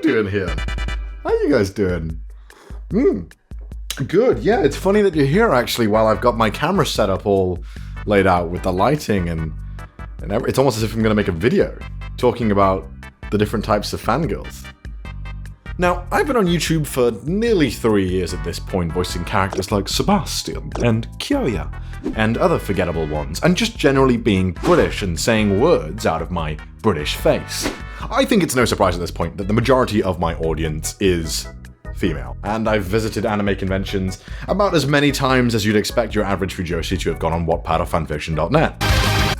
you doing here? How you guys doing? Good, yeah, it's funny that you're here actually while I've got my camera set up all laid out with the lighting and it's almost as if I'm gonna make a video talking about the different types of fangirls. Now, I've been on YouTube for nearly 3 years at this point, voicing characters like Sebastian and Kyoya, and other forgettable ones, and just generally being British and saying words out of my British face. I think it's no surprise at this point that the majority of my audience is female, and I've visited anime conventions about as many times as you'd expect your average Fujoshi to have gone on Wattpad or fanfiction.net.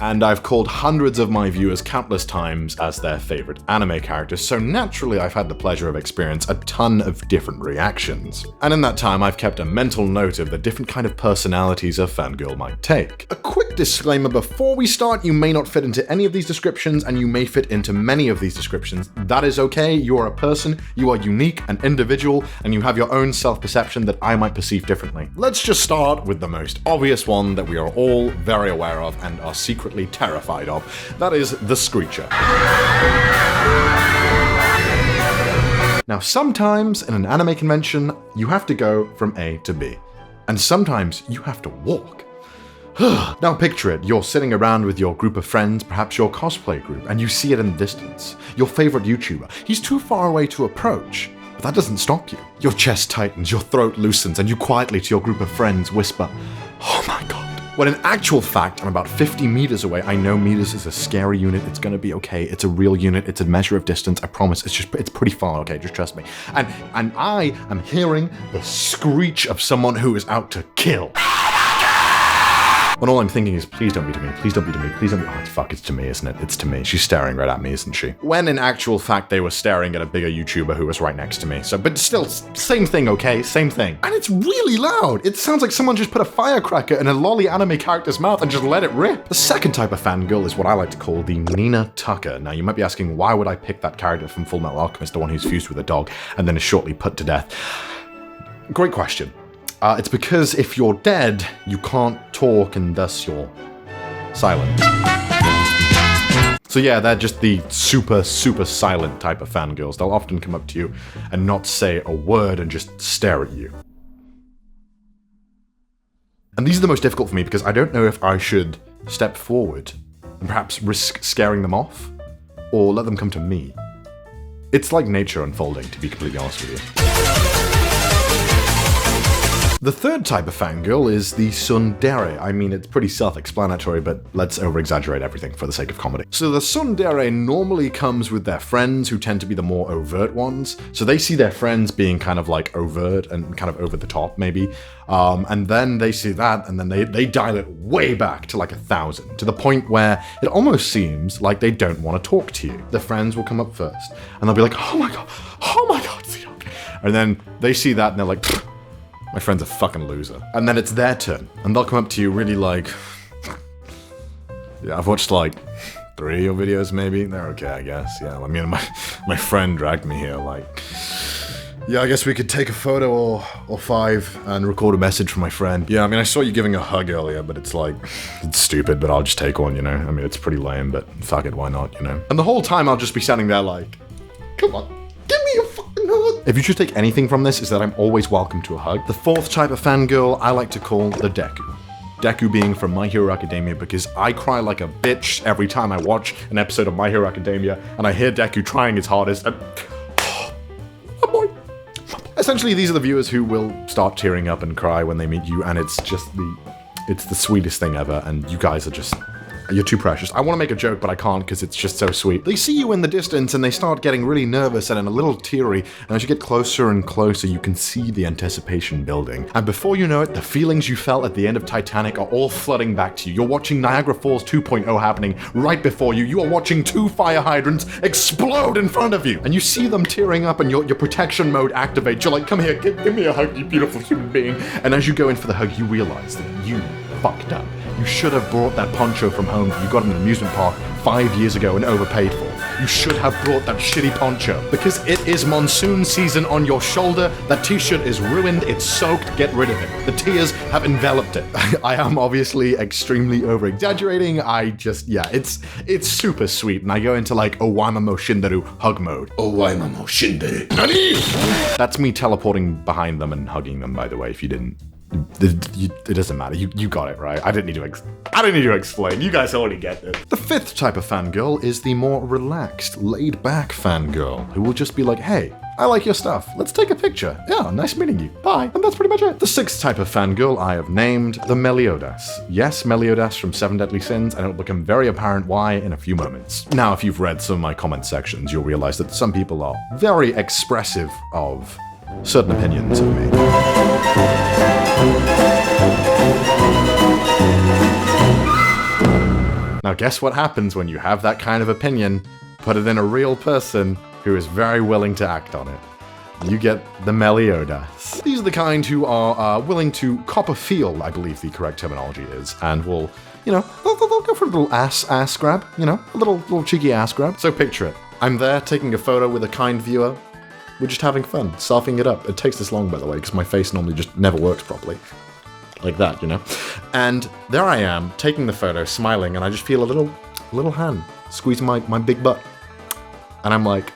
And I've called hundreds of my viewers countless times as their favorite anime characters, so naturally I've had the pleasure of experiencing a ton of different reactions. And in that time I've kept a mental note of the different kind of personalities a fangirl might take. A quick disclaimer before we start, you may not fit into any of these descriptions and you may fit into many of these descriptions. That is okay, you are a person, you are unique and individual, and you have your own self-perception that I might perceive differently. Let's just start with the most obvious one that we are all very aware of and are secretly terrified of. That is the Screecher. Now, sometimes in an anime convention, you have to go from A to B, and sometimes you have to walk. Now picture it, you're sitting around with your group of friends, perhaps your cosplay group, and you see it in the distance. Your favorite YouTuber. He's too far away to approach, but that doesn't stop you. Your chest tightens, your throat loosens, and you quietly to your group of friends whisper, "Oh my god." When in actual fact, I'm about 50 meters away. I know meters is a scary unit, it's gonna be okay, it's a real unit, it's a measure of distance, I promise, it's pretty far, okay, just trust me. And I am hearing the screech of someone who is out to kill. When all I'm thinking is, please don't be to me, please don't be to me, please don't be, oh fuck, it's to me, isn't it? It's to me. She's staring right at me, isn't she? When in actual fact, they were staring at a bigger YouTuber who was right next to me. So, but still, same thing, okay? Same thing. And it's really loud. It sounds like someone just put a firecracker in a lolly anime character's mouth and just let it rip. The second type of fangirl is what I like to call the Nina Tucker. Now, you might be asking, why would I pick that character from Full Metal Alchemist, the one who's fused with a dog and then is shortly put to death? Great question. It's because if you're dead, you can't talk and thus you're silent. So yeah, they're just the super silent type of fangirls. They'll often come up to you and not say a word and just stare at you. And these are the most difficult for me because I don't know if I should step forward and perhaps risk scaring them off or let them come to me. It's like nature unfolding, to be completely honest with you. The third type of fangirl is the tsundere. I mean, it's pretty self-explanatory, but let's over-exaggerate everything for the sake of comedy. So the tsundere normally comes with their friends, who tend to be the more overt ones. So they see their friends being kind of like overt and kind of over the top, maybe. And then they see that, and then they dial it way back to like 1,000, to the point where it almost seems like they don't want to talk to you. The friends will come up first, and they'll be like, oh my god, CDawg. And then they see that, and they're like, my friend's a fucking loser. And then it's their turn, and they'll come up to you really like, yeah, I've watched like 3 of your videos maybe, they're okay I guess, yeah, I mean my friend dragged me here, like, yeah, I guess we could take a photo or 5 and record a message from my friend. Yeah, I mean I saw you giving a hug earlier, but it's like, it's stupid, but I'll just take one, you know, I mean it's pretty lame, but fuck it, why not, you know. And the whole time I'll just be standing there like, come on, give me a fucking hug. If you should take anything from this, is that I'm always welcome to a hug. The fourth type of fangirl I like to call the Deku. Deku being from My Hero Academia because I cry like a bitch every time I watch an episode of My Hero Academia and I hear Deku trying his hardest and my boy. Essentially, these are the viewers who will start tearing up and cry when they meet you, and it's the sweetest thing ever, and you guys are just, you're too precious. I want to make a joke, but I can't because it's just so sweet. They see you in the distance and they start getting really nervous and a little teary, and as you get closer and closer, you can see the anticipation building. And before you know it, the feelings you felt at the end of Titanic are all flooding back to you. You're watching Niagara Falls 2.0 happening right before you. You are watching 2 fire hydrants explode in front of you. And you see them tearing up and your protection mode activates. You're like, come here, give me a hug, you beautiful human being. And as you go in for the hug, you realize that you fucked up. You should have brought that poncho from home that you got in an amusement park 5 years ago and overpaid for. You should have brought that shitty poncho, because it is monsoon season on your shoulder. That t-shirt is ruined, it's soaked, get rid of it. The tears have enveloped it. I am obviously extremely over-exaggerating. It's super sweet, and I go into like Owaimamo Shinderu hug mode. Owaimamo Shinderu. Nani? That's me teleporting behind them and hugging them, by the way, if you didn't. It doesn't matter. You got it, right? I didn't need to explain. You guys already get it. The fifth type of fangirl is the more relaxed, laid-back fangirl, who will just be like, hey, I like your stuff. Let's take a picture. Yeah, nice meeting you. Bye. And that's pretty much it. The sixth type of fangirl I have named the Meliodas. Yes, Meliodas from Seven Deadly Sins, and it will become very apparent why in a few moments. Now, if you've read some of my comment sections, you'll realize that some people are very expressive of certain opinions of me. Now guess what happens when you have that kind of opinion, put it in a real person who is very willing to act on it. You get the Meliodas. These are the kind who are willing to cop a feel, I believe the correct terminology is, and will, they'll go for a little ass grab, a little cheeky ass grab. So picture it. I'm there taking a photo with a kind viewer. We're just having fun, selfieing it up. It takes this long, by the way, because my face normally just never works properly. Like that, And there I am, taking the photo, smiling, and I just feel a little hand squeezing my big butt. And I'm like,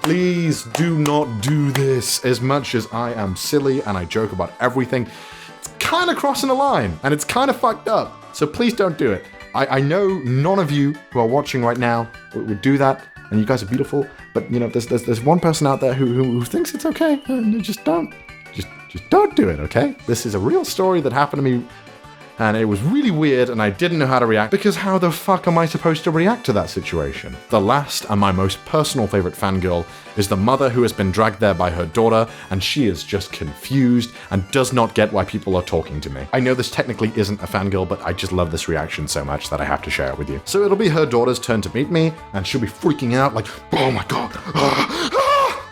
please do not do this. As much as I am silly and I joke about everything, it's kind of crossing a line, and it's kind of fucked up. So please don't do it. I know none of you who are watching right now would do that, and you guys are beautiful, but there's one person out there who thinks it's okay, and just don't. Just don't do it, okay? This is a real story that happened to me, and it was really weird, and I didn't know how to react, because how the fuck am I supposed to react to that situation? The last and my most personal favorite fangirl is the mother who has been dragged there by her daughter, and she is just confused and does not get why people are talking to me. I know this technically isn't a fangirl, but I just love this reaction so much that I have to share it with you. So it'll be her daughter's turn to meet me, and she'll be freaking out like, oh my god,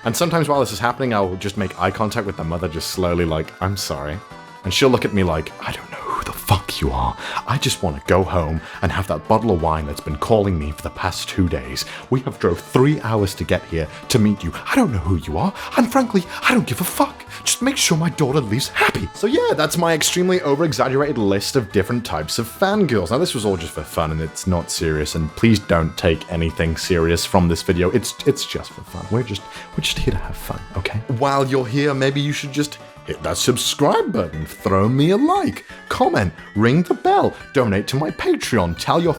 And sometimes while this is happening, I'll just make eye contact with the mother, just slowly like, I'm sorry. And she'll look at me like, I don't know who the fuck you are. I just want to go home and have that bottle of wine that's been calling me for the past 2 days. We have drove 3 hours to get here to meet you. I don't know who you are, and frankly, I don't give a fuck. Just make sure my daughter leaves happy. So yeah, that's my extremely over-exaggerated list of different types of fangirls. Now this was all just for fun, and it's not serious, and please don't take anything serious from this video. It's just for fun. We're just here to have fun, okay? While you're here, maybe you should just hit that subscribe button, throw me a like, comment, ring the bell, donate to my Patreon, tell your